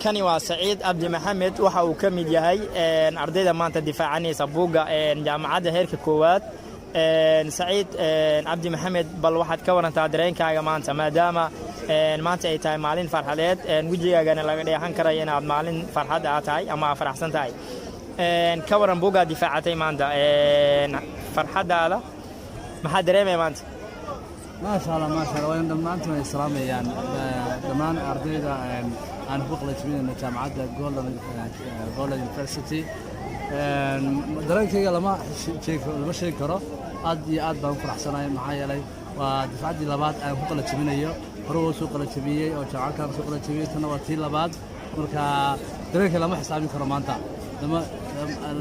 كاني وسعيد عبد محمد waxa uu ka mid yahay ardayda maanta difaacanaysa buuga jaamacadda heerka koowaad سعيد عبد محمد bal waxaad ka warantaa dareenkaaga maanta maadaama maanta ay tahay maalin farxadeed wajigaagana laga dheehan karayo inaad maalin farxad ah tahay ama faraxsan tahay ka waran buuga difaacatay maanta farxadaada maxaa dareemay maanta ما شاء الله وين دمانتم إسلاميان دمان أرضيدا عن فوق لجميع الجامعات جولد يونيفرسيتي درنكيga lama sheegi karo aad iyo aad baan ku faraxsanahay maxaa yeelay waa difacadii labaad aan ku kala jabinayo hore oo soo kala jabiyay oo jaamacadka soo kala jabiyay tan waa tii labaad marka dareenka lama xisaabin karo maanta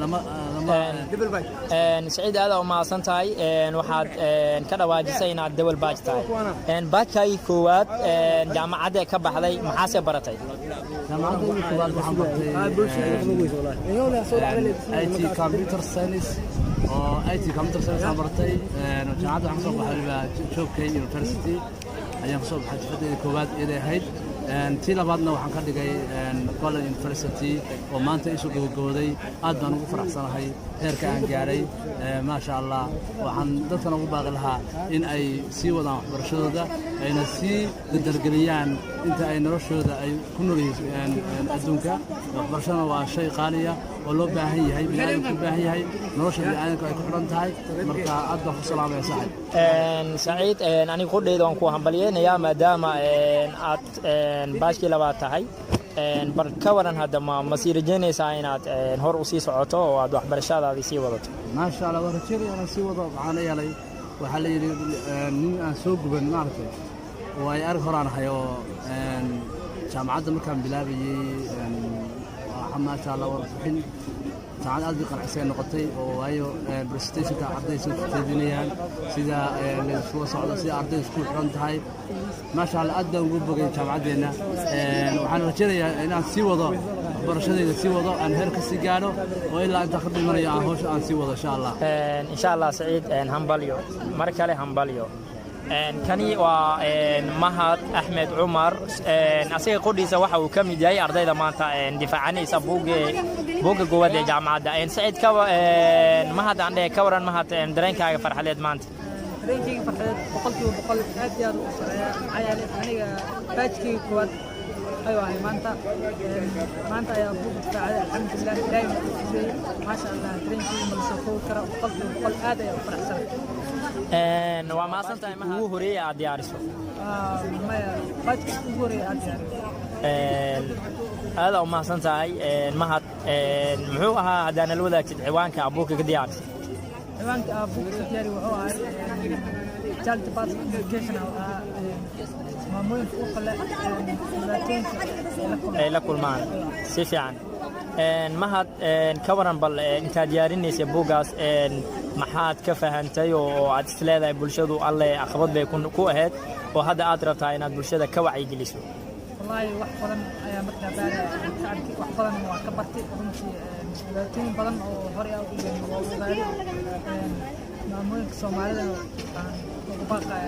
lama سعيد هذا وما سنتاي waxaad ka dhawaajisay inaad dawal baaj tahay baajkay koowaad jaamacadda ka baxday maxaa soo baratay jaamacadda koowaad waxaan bartay IT computer science oo IT computer science aan bartay jaamacadda waxaan soo baxay Joogkay University ayaan soo baxay xirfadda koowaad ee ahayd tii labaadna waxaan ka dhigay College University oo maanta isu gabagabooday aad baan ugu faraxsanahay heerka aan gaaray ma sha Allah waxaan dadkan ugu baaqi lahaa in ay sii wadaan waxbarashadooda ayna sii dardargeliyaan inta ay noloshooda ay ku noolyihiin adduunka waxbarashada waa shay qaali ah oo loo baahan yahay bini'aadamku u baahan yahay nolosha bini'aadamku ay ku xiran tahay marka aad baan ku salaamaya saxib سعيد aniga qodheedo aan ku hambalyeynaya maadaama aad baashkii labaad tahay bal ka waran hadda ma sii rajaynaysaa inaad hor u sii socoto oo aad waxbarashadaadii sii wadato ما شاء الله ورجالي أنا سوى ضعنا يلي وحلي من سوق بن مارتي ويأرخ رانا حيو جامعة مكان بلابي ما شاء الله ورحين تعال أدي قرع حسين نقطي وهايو برستيشن كعرضي سوق تدينيان سيدا للسوق صعدة سيدا عرضي سكول فرنت هاي ما شاء الله أدى وجود بقي جامعتنا وحنا رجالي أنا سوى ضع برشادي سي وضع أن هرك السجانو وإلا أنت خذ المريا هوش أن سي وضع إن شاء الله إن شاء الله سعيد همبليو مركله همبليو كاني ومهد أحمد عمر أسيق قديسة waxa uu ka mid yahay ardayda maanta difaacanaysa buuga goowaad ee jaamacadda سعيد ka mahad aan ka waran mahad dareenkaaga farxadeed maanta dareenkayga farxadeed boqolkiiba boqol aad iyo aad u sareeya ayaan aniga baajkii koowaad أيوة مانتا يا أبوك دفاعي الحمد لله دائما ما شاء الله ترينكي ملسوكو كرا وقل هذا يا فرح سنة وما سنتا ما هو هوري عادي عارسو ما باجك هوري عادي عارسو هذا وما سنتا مهد محوها هدانا الوذاك عوانك أبوك كدي عارس عوانك أبوك كدياري وحوها جالت باس كوميونيكيشن ماموين فوق la kulmaan si fiican mahad ka waran bal inta diyaarinaysa buugaas maxaad ka fahantay oo aad isleedahay bulshadu alle aqbad bay ku ahayd oo hadda aad rabtaa inaad bulshada ka wacyi geliso wallahi wax badan ayaa markaa baaray shacabkii wax badan waa ka bartay runtii dhibaatooyin badan oo hore u ogaaday maamooyinka Soomaalida aan ugu baaqay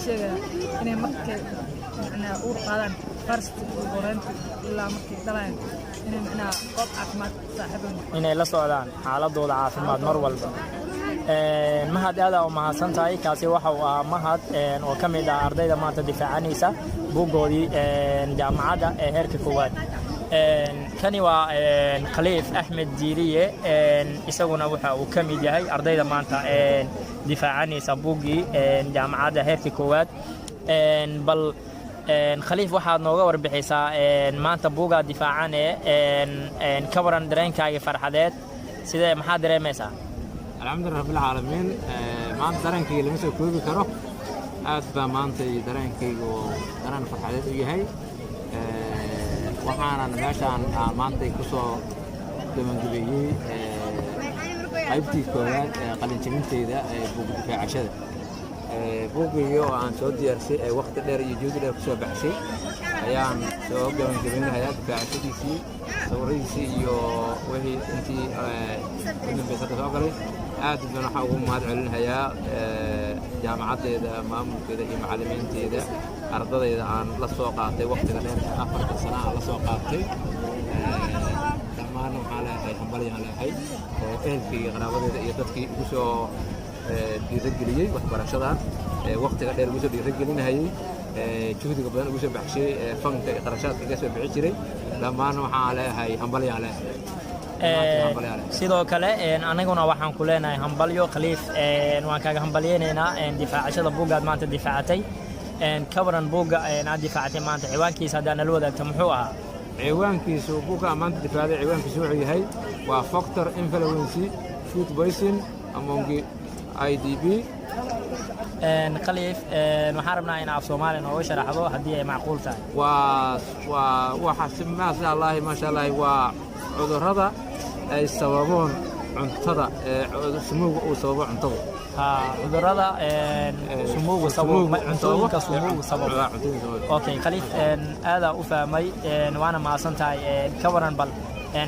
sheegaya inay markay macna uur qaadaan first warranty ilaa markay dhalaan inay macna qof caafimaad saaxiibin inay la socdaan xaaladooda caafimaad mar walba mahad aad u mahadsantahay kaasi waxa uu ahaa mahad oo ka mid ah ardayda maanta difaacanaysa buugoodii jaamacadda ee heerka koowaad kani waa Khaliif Axmed Diiriye isaguna waxa uu ka mid yahay ardayda maanta difaacanaysa buugii jaamacadda heerka koowaad bal Khaliif waxaad nooga warbixiysaa maanta buuga difaacan ka waran dareenkaaga farxadeed sidee maxaa dareemaysaa alxamdulillahi rabbil caalamiin maanta dareenkayga lama soo koobi karo aad baa maanta dareenkayga oo dareen farxadeed u yahay waxaana meeshaan maanta ku soo gabagabeeyay qaybtii koowaad qalin jabinteyda buug difaacashada buugii oo aan soo diyaarsay waqti dheer iyo juhdi dheer ku soo baxshay ayaan soo gabagabeeyay difaacashadiisii sawiradiisii iyo wixii intii dambe soo galay aad baan waxa ugu mahad celinayaa jaamacadeeda maamulkeeda iyo macallimiinteeda ardadayda aan la soo qaatay waqtiga dheer 4 sano aan la soo qaatay dhammaan waxaa leeyahay hambalyaan leeyahay ehelkii qaraabadeeda iyo dadkii ugu soo dhiirigeliyey waxbarashadan waqtiga dheer ugu soo dhiirigelinayay juhdiga badan ugu soo baxshay fanka iyo qarashaadka ka soo bixi jiray dhammaan waxaa leeyahay hambalyaan leeyahay sidoo kale anaguna waxaan ku leenahay hambalyo khaliif waan kaaga hambalyeynaynaa difaacashada buuggaad maanta difaacatay ka waran buugga aad difaacatay maanta ciwaankiisa haddaa nala wadaagta muxuu ahaa ciwaankiisu buugga maanta difaacday ciwaankiisu wuxuu yahay waa factor influence food poison among IDP khaliif waxaan rabnaa in af Soomaali nooga sharaxdo haddii ay macquul tahay waxa maasha Allah waa cudurrada ay sababoon cuntada sumuuga uu sababo cuntada cudurrada sumuuga sababo cuntooyinka sumuuga sababo okay khaliif aada u fahmay waana maasan tahay ka waran bal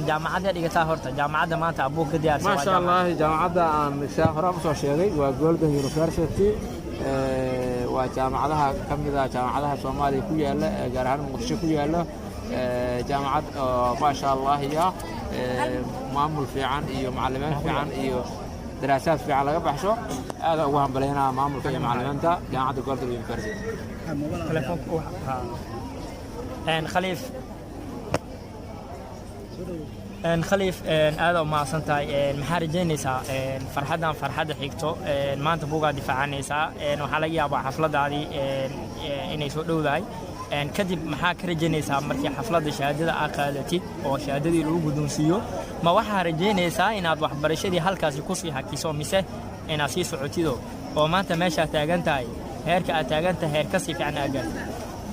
jaamacadda dhigataa horta jaamacadda maanta abuug ka diyaarsan maasha Allah jaamacadda aan hore u soo sheegay waa Golden University waa jaamacadaha kamid ah jaamacadaha Soomaaliya ku yaala gaar ahaan Muqdisho ku yaala jaamacad maasha Allah ya maamul fiican iyo macallimiin fiican iyo daraasaad fiican laga baxsho aad ugu hambalyeynaa maamulka iyo macallimiinta jaamacadda Golden University khaliif khaliif aad u maasan tahay maxaa rajaynaysaa farxadda xigto maanta buugaa difaacanaysaa waxaa laga yaabaa xafladaadii inay soo dhowdahay kadib maxaa ka rajaynaysaa markii xafladda shahaadada aad qaadatid oo shahaadadii lagu guddoonsiiyo ma waxaa rajaynaysaa inaad waxbarashadii halkaasi ku sii hakiso mise inaad sii socotido oo maanta meeshaad taagan tahay heerka aad taagan tahay heer ka sii fiican aad gaartid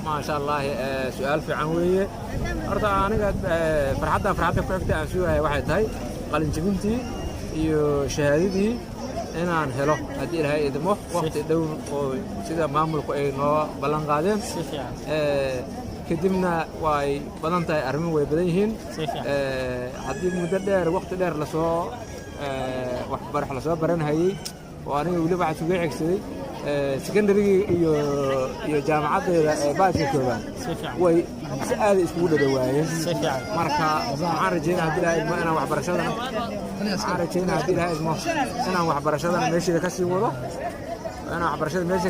ما شاء الله سؤال في عنوية أرضى أنا قد فرحتها كويكتا عن سوها واحد هاي قال جبنتي شهادتي أنا عن هلو هدي لها إدمه وقت دون سيدا معمول كوي نوع بلان قادم كدمنا واي بلانتاي أرمي ويبديهن هدي مدر وقت دير لسوا وحبرح لسوا برن هاي وأنا ولي بعد سوي عكسي سكندري iyo jaamacadeeda baadka kooban way aad isku dhawaayeen marka waxaan rajaynayaa hadii ilaahay ma inaan waxbarashada meesha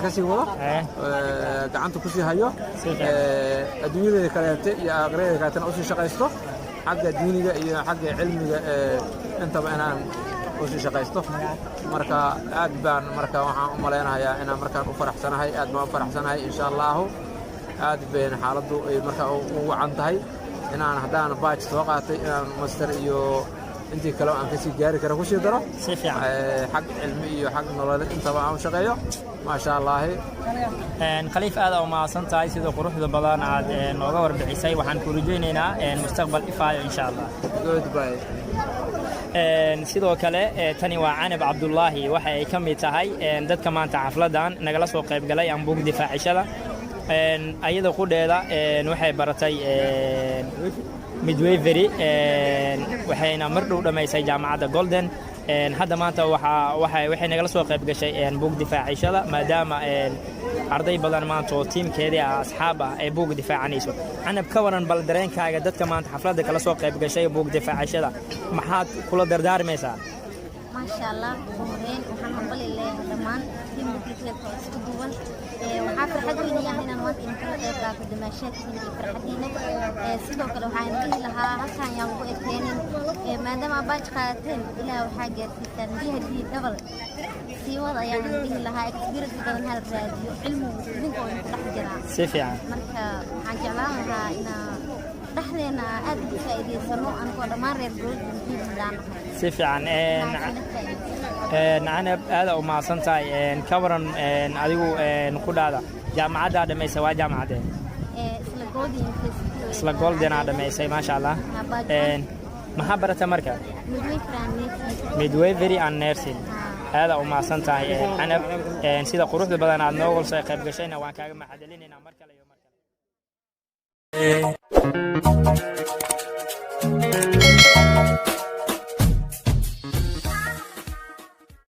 ka sii wado gacanta ku sii hayo adduunyada kale iyo aqreeyada kale tan u sii shaqaysto xagga diiniga iyo xagga cilmiga intaba inaan وش شقيسته مركا أدبان مركا وحنا أملينا هيا أنا مركا أفرح سنة هاي أدبان أفرح سنة هاي إن شاء الله أدبين حالته مركا وعنتهاي أنا هدانا باج توقعتي أنا مستر إيو أنتي كلام عن كسي جاري كرهوش يدرا حق علمي وحق نولد أنت بقى شقيه ما شاء الله خليف هذا وما صنعت سيد قروح البلان عاد نوغور بعيسى وحن كورجيننا المستقبل إفاعي إن شاء الله goodbye sidoo kale tani waa Canab Cabdullaahi waxa ay ka mid tahay dadka maanta xafladan nagala soo qayb galay aan buug difaacishada ayada qudheeda waxay baratay midwifery waxayna mar dhow dhameysay jaamacadda Golden hadda maanta waxay nagala soo qayb gashay buug difaacishada maadaama arday badan maanta oo tiimkeedii asxaab ah ay buug difaacanayso Canab ka waran bal dareenkaaga dadka maanta xafladda kala soo qayb gashay buug difaacishada maxaad kula dardaarmaysaa ما شاء الله وهين وحنا نقولي له دمان تيم كتير كويس كدوان وحافر حدوين يعني أنا وانت إن كل قطع في دمشق من الفرحتين سيدو كلو حين لها كان يوم اثنين ما دام باج قاتل إلى وحاجة في التنبيه دي دبل سيوضا يعني به لها كبيرة جدا من هالراديو علمه منكم تحجرها سيفيا مركا حاجة لها إن دحلنا أدب فائدة صنو أنا كنا مرة الجروب من دام سيفيا Canab aad u maasan tahay ka waran adigu qudhaada jaamacadda dhameysay waa jaamacadde isla Golden dhameysay ma sha Allah maxaa barata marka midwifery and nursing aad u maasan tahay Canab sida quruxda badan aad nooga soo qayb gashayna waan kaaga mahadcelinaynaa mar kale iyo mar kale